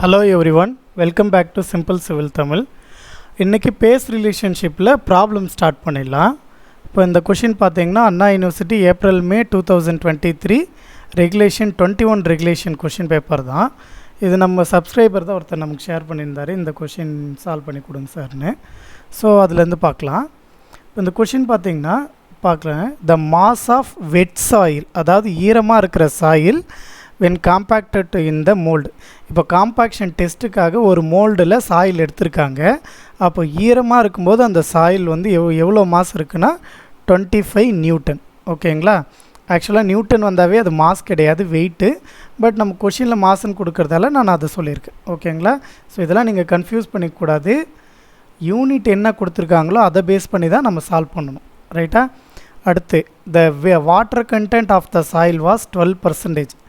Hello everyone, welcome back to Simple Civil Tamil. இன்னைக்கு phase ரிலேஷன்ஷிப்பில் problem start பண்ணிடலாம். இப்போ இந்த கொஷின் பார்த்தீங்கன்னா Anna university April May 2023 regulation 21 regulation question paper தான். இது நம்ம சப்ஸ்கிரைபர் தான் ஒருத்தர் நமக்கு ஷேர் பண்ணியிருந்தார், இந்த கொஷின் சால்வ் பண்ணி கொடுங்க சார்னு. ஸோ அதுலேருந்து பார்க்கலாம். இப்போ இந்த கொஷின் பார்த்தீங்கன்னா பார்க்குறேன், the mass of wet soil, அதாவது ஈரமாக இருக்கிற soil when compacted in the mold. இப்போ காம்பேக்ஷன் டெஸ்ட்டுக்காக ஒரு மோல்டில் சாயில் எடுத்திருக்காங்க. அப்போ ஈரமாக இருக்கும்போது அந்த சாயில் வந்து எவ்வளோ மாஸ் இருக்குன்னா 25 நியூட்டன். ஓகேங்களா? ஆக்சுவலாக நியூட்டன் வந்தாவே அது மாஸ் கிடையாது, வெயிட்டு. பட் நம்ம கொஷினில் மாஸ்ன்னு கொடுக்குறதால நான் அதை சொல்லியிருக்கேன். ஓகேங்களா? ஸோ இதெல்லாம் நீங்கள் கன்ஃபியூஸ் பண்ணிக்கூடாது. யூனிட் என்ன கொடுத்துருக்காங்களோ அதை பேஸ் பண்ணி தான் நம்ம சால்வ் பண்ணணும். ரைட்டா? அடுத்து the water content of the soil was 12%.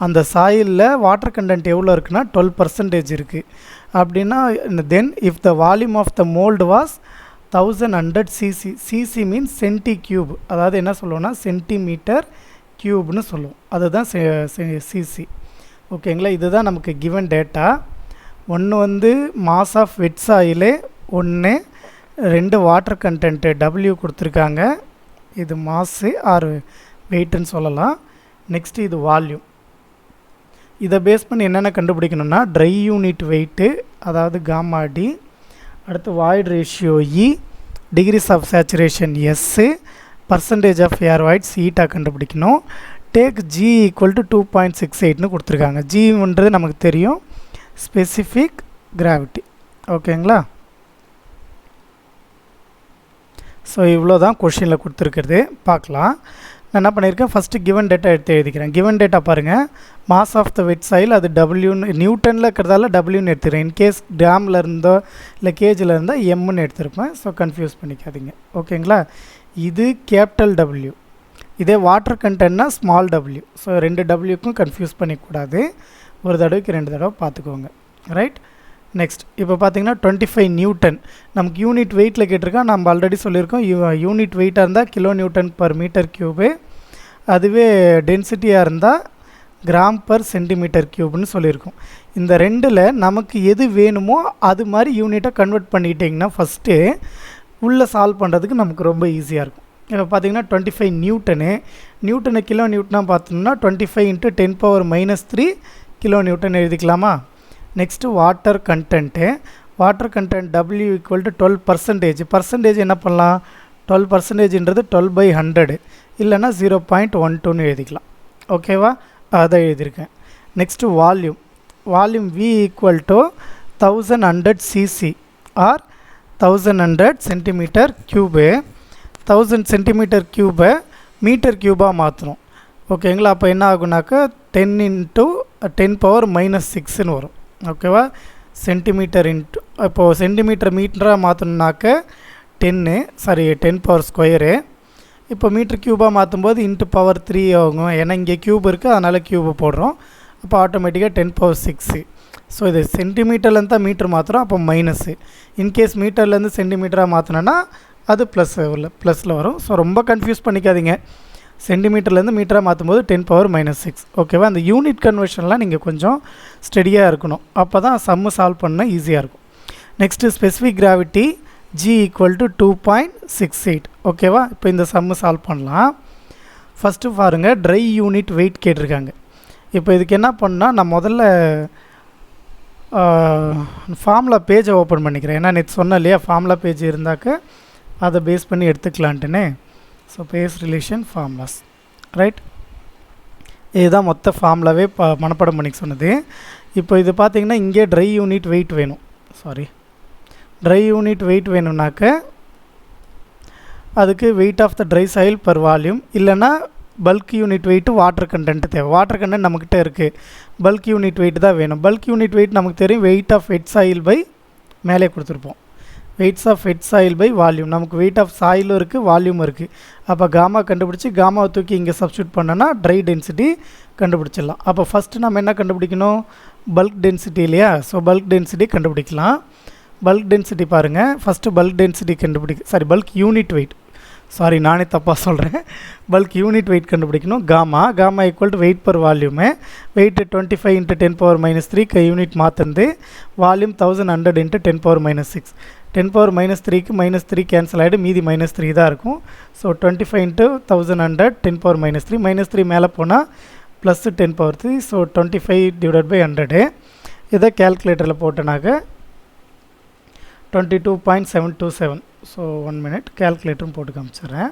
அந்த சாயிலில் வாட்டர் கண்டென்ட் எவ்வளோ இருக்குன்னா 12% இருக்குது. அப்படின்னா then if the volume of the mould was 1100 cc. cc means centi cube, அதாவது என்ன சொல்லுவோம்னா சென்டிமீட்டர் கியூப்னு சொல்லுவோம். அதுதான் சிசி. ஓகேங்களா? இதுதான் நமக்கு கிவன் டேட்டா. ஒன்று வந்து மாஸ் ஆஃப் வெட் சாயிலே, ஒன்று ரெண்டு வாட்டர் கண்டென்ட்டு டபிள்யூ கொடுத்துருக்காங்க. இது மாஸு ஆர் வெயிட்டுன்னு சொல்லலாம். நெக்ஸ்ட்டு இது வால்யூம். இதை பேஸ் பண்ணி என்னென்ன கண்டுபிடிக்கணும்னா ட்ரை யூனிட் வெயிட்டு, அதாவது காமா டி, அடுத்து void ratio E, degrees of saturation S, percentage of air voids eta கண்டுபிடிக்கணும். டேக் ஜி ஈக்குவல் டு 2.68ன்னு கொடுத்துருக்காங்க. ஜின்றது நமக்கு தெரியும், ஸ்பெசிஃபிக் கிராவிட்டி. ஓகேங்களா? ஸோ இவ்வளோ தான் கொஷினில் கொடுத்துருக்கிறது. பார்க்கலாம். நான் என்ன பண்ணியிருக்கேன், ஃபஸ்ட்டு கிவன் டேட்டா எடுத்து எழுதிக்கிறேன். கிவன் டேட்டா பாருங்கள், mass of the wet soil, அது டபிள்யூன்னு நியூட்டனில் இருக்கிறதால டபிள்யூன்னு எடுத்துக்கிறேன். இன்கேஸ் கிராமில் இருந்தோ இல்லை கேஜில் இருந்தால் எம்முன்னு எடுத்திருப்பேன். ஸோ கன்ஃபியூஸ் பண்ணிக்காதீங்க. ஓகேங்களா? இது கேபிட்டல் டபிள்யூ. இதே வாட்டர் கண்டென்ட்னா ஸ்மால் டபிள்யூ. ஸோ ரெண்டு டபிள்யூக்கும் கன்ஃபியூஸ் பண்ணிக்கூடாது. ஒரு தடவைக்கு ரெண்டு தடவை பார்த்துக்கோங்க. ரைட்? நெக்ஸ்ட் இப்போ பார்த்தீங்கன்னா 25 நியூட்டன். நமக்கு யூனிட் வெயிட்டில் கேட்டிருக்கோம். நம்ம ஆல்ரெடி சொல்லியிருக்கோம், யூனிட் வெயிட்டாக இருந்தால் kilo newton per metre cube, அதுவே டென்சிட்டியாக இருந்தால் கிராம் பர் சென்டிமீட்டர் க்யூப்னு சொல்லியிருக்கோம். இந்த ரெண்டில் நமக்கு எது வேணுமோ அது மாதிரி யூனிட்டை கன்வெர்ட் பண்ணிக்கிட்டிங்கன்னா ஃபஸ்ட்டு உள்ளே சால்வ் பண்ணுறதுக்கு நமக்கு ரொம்ப ஈஸியாக இருக்கும். இப்போ பார்த்தீங்கன்னா 25 நியூட்டனை கிலோ நியூட்டனாக பார்த்தோம்னா 25 × 10⁻³ கிலோ நியூட்டன் எழுதிக்கலாமா? Next water content. Water content W equal to 12%. Percentage என்ன பண்ணலாம், 12%ன்றது 12/100 இல்லைன்னா 0.12ன்னு எழுதிக்கலாம். ஓகேவா? அதை எழுதியிருக்கேன். Next volume V equal to 1100 cc or 1100 centimetre cube. 1000 centimetre க்யூபை மீட்டர் க்யூபாக மாற்றணும். ஓகேங்களா? அப்போ என்ன ஆகுனாக்கா 10 × 10⁻⁻6ன்னு வரும். ஓகேவா? சென்டிமீட்டர் இன்ட்டு, இப்போது சென்டிமீட்டர் மீட்டராக மாற்றணுன்னாக்க 10⁻². இப்போ மீட்டர் க்யூபாக மாற்றும்போது ×3 ஆகும். ஏன்னா இங்கே க்யூப் இருக்குது, அதனால் க்யூபு போடுறோம். அப்போ ஆட்டோமேட்டிக்காக 10⁻6. ஸோ இது சென்டிமீட்டர்லேருந்து தான் மீட்டர் மாற்றுறோம், அப்போ மைனஸு. இன்கேஸ் மீட்டர்லேருந்து சென்டிமீட்டராக மாற்றினோன்னா அது ப்ளஸில் வரும். ஸோ ரொம்ப கன்ஃபியூஸ் பண்ணிக்காதீங்க. சென்டிமீட்டர்லேருந்து மீட்டராக மாற்றும்போது 10⁻⁻6. ஓகேவா? அந்த யூனிட் கன்வர்ஷன்லாம் நீங்கள் கொஞ்சம் ஸ்டடியாக இருக்கணும். அப்போ தான் சம்மு சால்வ் பண்ண ஈஸியாக இருக்கும். Next specific gravity G equal to 2.68. ஓகேவா? இப்போ இந்த சம்மு சால்வ் பண்ணலாம். ஃபஸ்ட்டு பாருங்கள், ட்ரை யூனிட் வெயிட் கேட்டிருக்காங்க. இப்போ இதுக்கு என்ன பண்ணால் நான் முதல்ல ஃபார்முலா பேஜை ஓப்பன் பண்ணிக்கிறேன். ஏன்னா நேற்று சொன்னேன் இல்லையா, ஃபார்முலா பேஜ் இருந்தாக்க அதை பேஸ் பண்ணி எடுத்துக்கலான்ட்டுன்னு. So phase relation formulas. Right? இதுதான் மொத்த ஃபார்முலாவே மனப்பாடம் பண்ணிக்க சொன்னது. இப்போ இது பார்த்திங்கன்னா இங்கே ட்ரை யூனிட் வெயிட் வேணும். ட்ரை யூனிட் வெயிட் வேணும்னாக்க அதுக்கு weight of the dry soil per volume, இல்லைன்னா bulk unit weight water content தேவை. வாட்டர் கண்டென்ட் நம்மக்கிட்ட இருக்குது, பல்க் யூனிட் வெயிட் தான் வேணும். பல்க் யூனிட் வெயிட் நமக்கு தெரியும், weight of wet soil by மேலே கொடுத்துருப்போம். Weights of wet soil by volume. நமக்கு வெயிட் ஆஃப் சாயிலும் இருக்குது, வால்யூம் இருக்குது. அப்போ காமா கண்டுபிடிச்சி காமாவை தூக்கி இங்கே சப்ஸ்டியூட் பண்ணோன்னா ட்ரை டென்சிட்டி கண்டுபிடிச்சிடலாம். அப்போ ஃபஸ்ட்டு நம்ம என்ன கண்டுபிடிக்கணும், பல்க் டென்சிட்டி இல்லையா? ஸோ பல்க் டென்சிட்டி கண்டுபிடிக்கலாம். பல்க் டென்சிட்டி பாருங்கள், first bulk density bulk unit weight. Sorry நானே தப்பாக சொல்கிறேன். பல்க் யூனிட் வெயிட் கண்டுபிடிக்கணும். Gamma equal to weight per volume. Weight 25 × 10⁻³ unit மாற்றுந்து வால்யூம் 1100 × 10⁻6. 10⁻3க்கு -3 கேன்சல் ஆகிடு, மீதி -3 தான் இருக்கும். ஸோ 25 × 1100 10⁻3 -3 மேலே போனால் +10⁻3. ஸோ 25/100. இதை கேல்குலேட்டரில் போட்டனாக்க 22.727. ஸோ 1 minute கேல்குலேட்டரும் போட்டு காமிச்சிடுறேன்.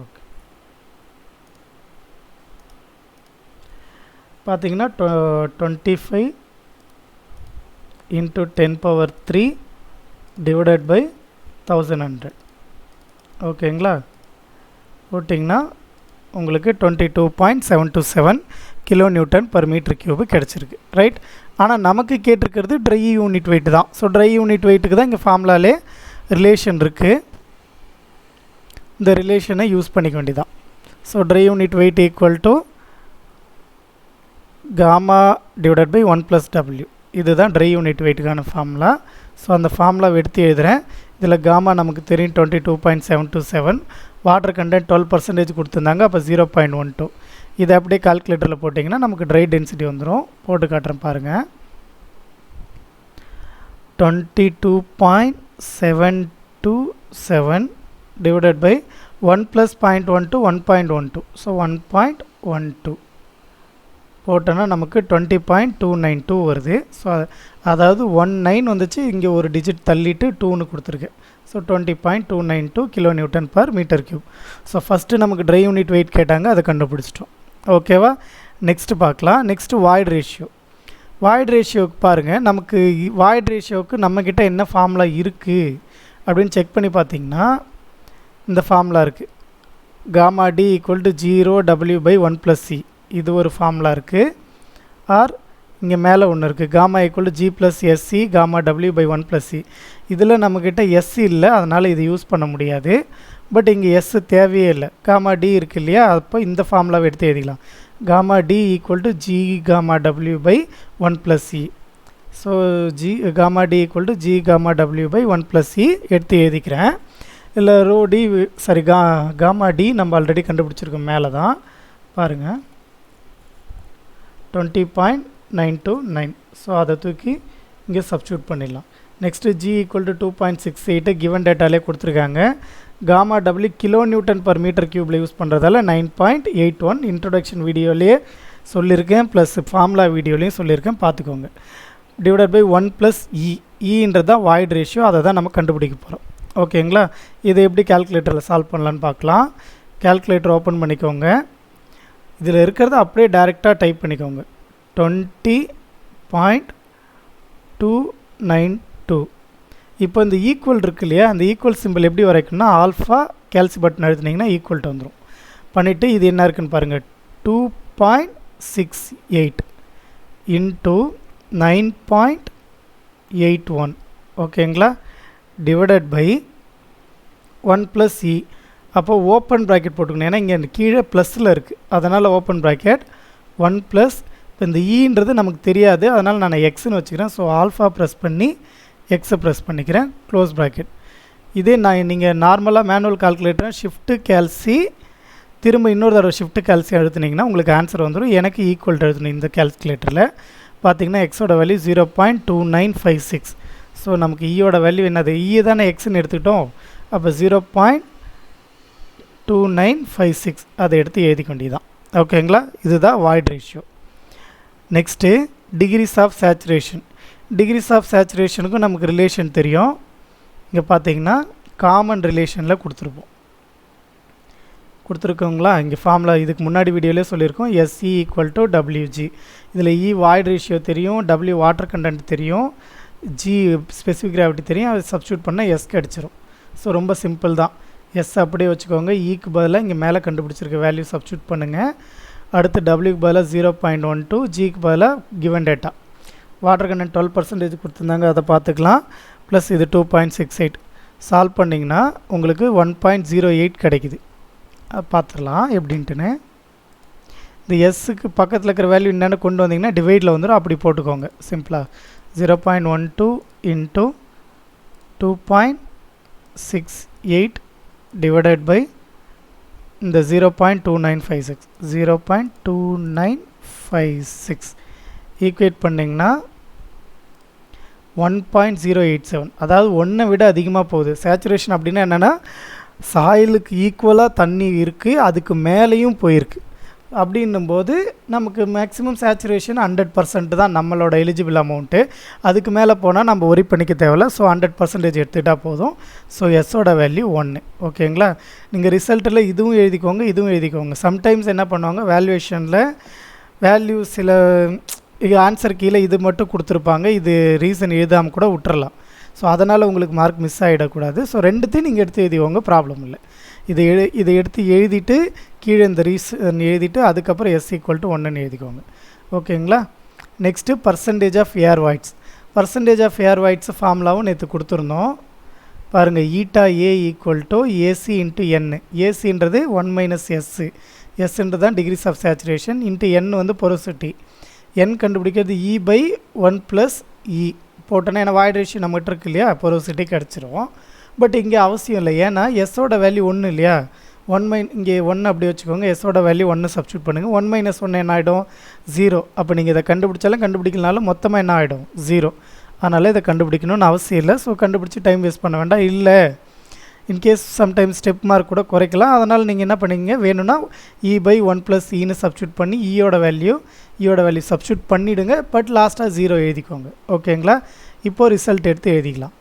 ஓகே, பார்த்தீங்கன்னா 25 × 10⁻3 டிவைடட் பை 1100. ஓகேங்களா, போட்டிங்கன்னா உங்களுக்கு 22.727 kN/m³ கிடச்சிருக்கு. ரைட், ஆனால் நமக்கு கேட்டிருக்கிறது ட்ரை யூனிட் வெயிட் தான். ஸோ ட்ரை யூனிட் வெயிட்டுக்கு தான் இங்கே ஃபார்முலாலே ரிலேஷன் இருக்குது. இந்த ரிலேஷனை யூஸ் பண்ணிக்க வேண்டியதான். So dry unit weight equal to gamma divided by 1 + W. இதுதான் ட்ரை யூனிட் வெயிட்டுக்கான ஃபார்முலா. ஸோ அந்த ஃபார்முலாவை எடுத்து எழுதுகிறேன். இதில் காமா நமக்கு தெரியும் 22.727. வாட்டர் கண்டென்ட் 12% கொடுத்துருந்தாங்க, அப்போ 0.12. இதை அப்படியே கால்குலேட்டரில் போட்டிங்கன்னா நமக்கு ட்ரை டென்சிட்டி வந்துடும். போட்டு காட்டுறேன் பாருங்கள். 22.727 டிவைடட் பை 1 + 0.12 1.12. ஸோ 1.12 போட்டோன்னா நமக்கு 20.292 வருது. ஸோ அதாவது 19 வந்துச்சு, இங்கே ஒரு டிஜிட் தள்ளிட்டு 2ன்னு கொடுத்துருக்கு. So 20.292 kN/m³. ஸோ ஃபஸ்ட்டு நமக்கு ட்ரை யூனிட் வெயிட் கேட்டாங்க, அதை கண்டுபிடிச்சிட்டோம். ஓகேவா, நெக்ஸ்ட்டு பார்க்கலாம். Next void ratio. வாய்ட் ரேஷியோவுக்கு பாருங்கள், நமக்கு வாய்ட் ரேஷியோவுக்கு நம்மக்கிட்ட என்ன ஃபார்முலா இருக்குது அப்படின்னு செக் பண்ணி பார்த்தீங்கன்னா இந்த ஃபார்முலா இருக்குது. Gamma D equal to 0W/1 + C. இது ஒரு ஃபார்முலா இருக்குது. ஆர் இங்கே மேலே ஒன்று இருக்குது, gamma equal to G + SC gamma W/1 + C. இதில் நம்மக்கிட்ட S இல்லை, அதனால் இது யூஸ் பண்ண முடியாது. பட் இங்கே எஸ் தேவையே இல்லை, காமா டி இருக்குது இல்லையா, அப்போ இந்த ஃபார்முலாவை எடுத்து எழுதிக்கலாம். Gamma D equal to G gamma W/1 + C. So gamma D equal to G gamma W/1 + C எடுத்து எழுதிக்கிறேன். இல்லை rho D sorry gamma D நம்ம ஆல்ரெடி கண்டுபிடிச்சிருக்கோம், மேலே தான் பாருங்கள் 20.929. ஸோ அதை தூக்கி இங்கே சப்ஸ்டியூட் பண்ணிடலாம். Next G equal to 2.68 given டேட்டாலே கொடுத்துருக்காங்க. காமா W kN/m³ யூஸ் பண்ணுறதால 9.81. இன்ட்ரொடக்ஷன் வீடியோலேயே சொல்லியிருக்கேன், ப்ளஸ் ஃபார்முலா வீடியோலேயும் சொல்லியிருக்கேன், பார்த்துக்கோங்க. Divided by 1 + E. ஈன்றது தான் வாய்ட் ரேஷியோ, அதை தான் நம்ம கண்டுபிடிக்க போகிறோம். ஓகேங்களா, இதை எப்படி கேல்குலேட்டரில் சால்வ் பண்ணலான்னு பார்க்கலாம். கேல்குலேட்டர் ஓப்பன் பண்ணிக்கோங்க. இதில் இருக்கிறத அப்படியே டைரெக்டாக டைப் பண்ணிக்கோங்க. 20.292. இப்போ இந்த ஈக்குவல் இருக்கு இல்லையா, அந்த ஈக்குவல் சிம்பிள் எப்படி வரைக்கணும்னா ஆல்ஃபா கேல்சி பட்டன் எழுதுனீங்கன்னா ஈக்குவல்ட்டு வந்துடும். பண்ணிவிட்டு இது என்ன இருக்குன்னு பாருங்கள், 2.68 இன்ட்டு 9.81. ஓகேங்களா, டிவைடட் பை 1 + E. அப்போ ஓப்பன் ப்ராக்கெட் போட்டுக்கணும், ஏன்னா இங்கே கீழே ப்ளஸில் இருக்குது, அதனால் ஓப்பன் ப்ராக்கெட் 1 + இப்போ இந்த ஈன்றது நமக்கு தெரியாது, அதனால் நான் எக்ஸ்ன்னு வச்சுக்கிறேன். ஸோ ஆல்ஃபா ப்ரெஸ் பண்ணி எக்ஸை ப்ரெஸ் பண்ணிக்கிறேன், க்ளோஸ் ப்ராக்கெட். இதே நீங்கள் நார்மலாக மேனுவல் கால்குலேட்டர் ஷிஃப்ட்டு கேல்சி திரும்ப இன்னொரு தடவை ஷிஃப்ட்டு கேல்சி எழுத்துனீங்கன்னா உங்களுக்கு ஆன்சர் வந்துடும். எனக்கு ஈக்குவல் எழுதணும். இந்த கேல்குலேட்டரில் பார்த்தீங்கன்னா எக்ஸோட வேல்யூ 0.2956. ஸோ நமக்கு ஈயோட வேல்யூ என்னது, ஈ தானே எக்ஸ்ன்னு எடுத்துக்கிட்டோம், அப்போ 0.2956 அதை எடுத்து எழுதிக்க வேண்டியதான். ஓகேங்களா, இதுதான் void ratio. Next degrees of saturation. Degrees of சேச்சுரேஷனுக்கும் நமக்கு ரிலேஷன் தெரியும். இங்கே பார்த்தீங்கன்னா காமன் ரிலேஷனில் கொடுத்துருக்கோங்களா. இங்கே ஃபார்முலா இதுக்கு முன்னாடி வீடியோலேயே சொல்லியிருக்கோம், SE = WG. இதில் E வாய்ட் ரேஷியோ தெரியும், W வாட்டர் கண்டென்ட் தெரியும், G ஸ்பெசிஃபிக் கிராவிட்டி தெரியும். அதை சப்ஸ்டியூட் பண்ணால் S கிடச்சிரும். ஸோ ரொம்ப சிம்பிள் தான். எஸ் அப்படியே வச்சுக்கோங்க. ஈக்கு பதிலாக இங்கே மேலே கண்டுபிடிச்சிருக்க வேல்யூ சப்ஸ்டியூட் பண்ணுங்கள். அடுத்து டபிள்யூக்கு பதிலாக 0.12, ஜிக்கு பதிலாக கிவன் டேட்டா வாட்டர் கண்டென்ட் 12% கொடுத்துருந்தாங்க, அதை பார்த்துக்கலாம். ப்ளஸ் இது 2.68 சால்வ் பண்ணிங்கன்னா உங்களுக்கு 1.08 கிடைக்குது. பார்த்துடலாம் எப்படின்ட்டுன்னு. இந்த எஸ்ஸுக்கு பக்கத்தில் இருக்கிற வேல்யூ என்னென்னு கொண்டு வந்தீங்கன்னா டிவைடில் வந்துடும், அப்படி போட்டுக்கோங்க சிம்பிளாக. 0.12 into 2.68 divided by இந்த 0.2956 0.2956 ஈக்குவேட் பண்ணிங்கன்னா 1.087, அதாவது ஒன்றை விட அதிகமாக போகுது. சேச்சுரேஷன் அப்படின்னா என்னென்னா சாயிலுக்கு ஈக்குவலாக தண்ணி இருக்குது, அதுக்கு மேலேயும் போயிருக்கு. அப்படின்னும்போது நமக்கு மேக்ஸிமம் சேச்சுரேஷன் 100% தான் நம்மளோட எலிஜிபிள் அமௌண்ட்டு. அதுக்கு மேலே போனால் நம்ம ஒரி பண்ணிக்க தேவையில்ல. ஸோ 100% எடுத்துக்கிட்டால் போதும். ஸோ எஸ்ஸோட வேல்யூ 1. ஓகேங்களா? நீங்கள் ரிசல்ட்டில் இதுவும் எழுதிக்கோங்க, இதுவும் எழுதிக்கோங்க. சம்டைம்ஸ் என்ன பண்ணுவாங்க, வேல்யூவேஷனில் வேல்யூ சில ஆன்சர் கீழே இது மட்டும் கொடுத்துருப்பாங்க, இது ரீசன் எழுதாமல் கூட விட்டுறலாம். ஸோ அதனால் உங்களுக்கு மார்க் மிஸ் ஆகிடக்கூடாது. ஸோ ரெண்டுத்தையும் நீங்கள் எடுத்து எழுதிக்கோங்க, ப்ராப்ளம் இல்லை. இதை எடுத்து எழுதிட்டு கீழே இந்த ரீசன் எழுதிட்டு அதுக்கப்புறம் S = 1ன்னு எழுதிக்கோங்க. ஓகேங்களா? Next percentage of air voids. Percentage of air voids ஃபார்முலாவும் நேற்று கொடுத்துருந்தோம். பாருங்கள், ஈட்டா A = AC × N. ஏசின்றது 1 - S, எஸ்ன்றது தான் degrees of saturation, into N வந்து பொரோசிட்டி. N கண்டுபிடிக்கிறது E/1 + E போட்டோன்னா, ஏன்னா வாய்ட் ரேஷியோ நம்மகிட்ட இருக்கு இல்லையா, பொரோசிட்டி கிடச்சிரும். பட் இங்கே அவசியம் இல்லை, ஏன்னா எஸ்ஸோட வேல்யூ 1 இல்லையா. இங்கே 1 அப்படி வச்சுக்கோங்க, எஸ்ஸோட வேல்யூ 1 சப்ஸ்டியூட் பண்ணுங்கள். 1 - 1 என்ன ஆகிடும், 0. அப்போ நீங்கள் இதை கண்டுபிடிச்சாலும் கண்டுபிடிக்கலனாலும் மொத்தமாக என்ன ஆகிடும், 0. அதனால் இதை கண்டுபிடிக்கணும்னு அவசியம் இல்லை. ஸோ கண்டுபிடிச்சி டைம் வேஸ்ட் பண்ண வேண்டாம். இல்லை, இன்கேஸ் சம்டைம்ஸ் ஸ்டெப் மார்க் கூட குறைக்கலாம். அதனால் நீங்கள் என்ன பண்ணிங்க, வேணும்னா E/1 + Eன்னு சப்ஸ்டியூட் பண்ணி ஈயோட வேல்யூ சப்ஸ்டியூட் பண்ணிவிடுங்க. பட் லாஸ்ட்டாக 0 எழுதிக்கோங்க. ஓகேங்களா? இப்போது ரிசல்ட் எடுத்து எழுதிக்கலாம்.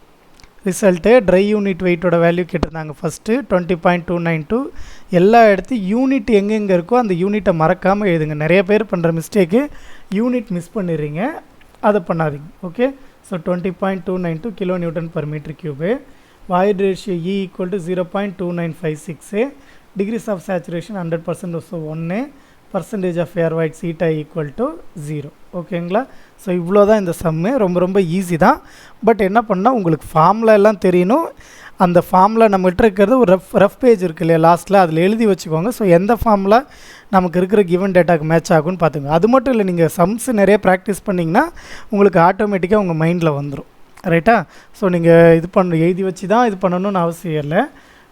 ரிசல்ட்டு ட்ரை யூனிட் வெயிட்டோட வேல்யூ கேட்டிருந்தாங்க ஃபஸ்ட்டு 20.292. எல்லா இடத்தையும் யூனிட் எங்கெங்கே இருக்கோ அந்த யூனிட்டை மறக்காமல் எழுதுங்க. நிறைய பேர் பண்ணுற மிஸ்டேக்கு யூனிட் மிஸ் பண்ணிடுறீங்க, அதை பண்ணாதீங்க. Okay? So 20.292 kN/m³. Void ratio E = 0.2956. Degrees of saturation 100%, so 1. Percentage of air voids eta = 0. ஓகேங்களா? ஸோ இவ்வளோ தான் இந்த சம்மு. ரொம்ப ஈஸி தான். பட் என்ன பண்ணால் உங்களுக்கு ஃபார்முலா எல்லாம் தெரியணும். அந்த ஃபார்முலா நம்மகிட்ட இருக்கிறது ஒரு ரஃப் பேஜ் இருக்குது இல்லையா, லாஸ்ட்டில் அதில் எழுதி வச்சுக்கோங்க. ஸோ எந்த ஃபார்முலா நமக்கு இருக்கிற கிவன் டேட்டாக்கு மேட்ச் ஆகும்னு பார்த்துங்க. அது மட்டும் இல்லை, நீங்கள் சம்ஸ் நிறைய ப்ராக்டிஸ் பண்ணிங்கன்னா உங்களுக்கு ஆட்டோமேட்டிக்காக உங்கள் மைண்டில் வந்துடும். ரைட்டா? ஸோ நீங்கள் எழுதி வச்சு தான் இது பண்ணணும்னு அவசியம் இல்லை,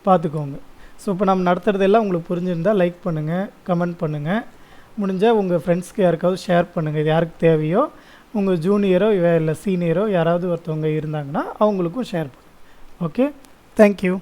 பார்த்துக்கோங்க. ஸோ இப்போ நம்ம நடத்துகிறதெல்லாம் உங்களுக்கு புரிஞ்சிருந்தால் லைக் பண்ணுங்கள், கமெண்ட் பண்ணுங்கள். முடிஞ்சால் உங்கள் ஃப்ரெண்ட்ஸ்க்கு யாருக்காவது ஷேர் பண்ணுங்கள். இது யாருக்கு தேவையோ, உங்கள் ஜூனியரோ இல்லை சீனியரோ யாராவது ஒருத்தவங்க இருந்தாங்கன்னா அவங்களுக்கும் ஷேர் பண்ணுங்கள். Okay, thank you.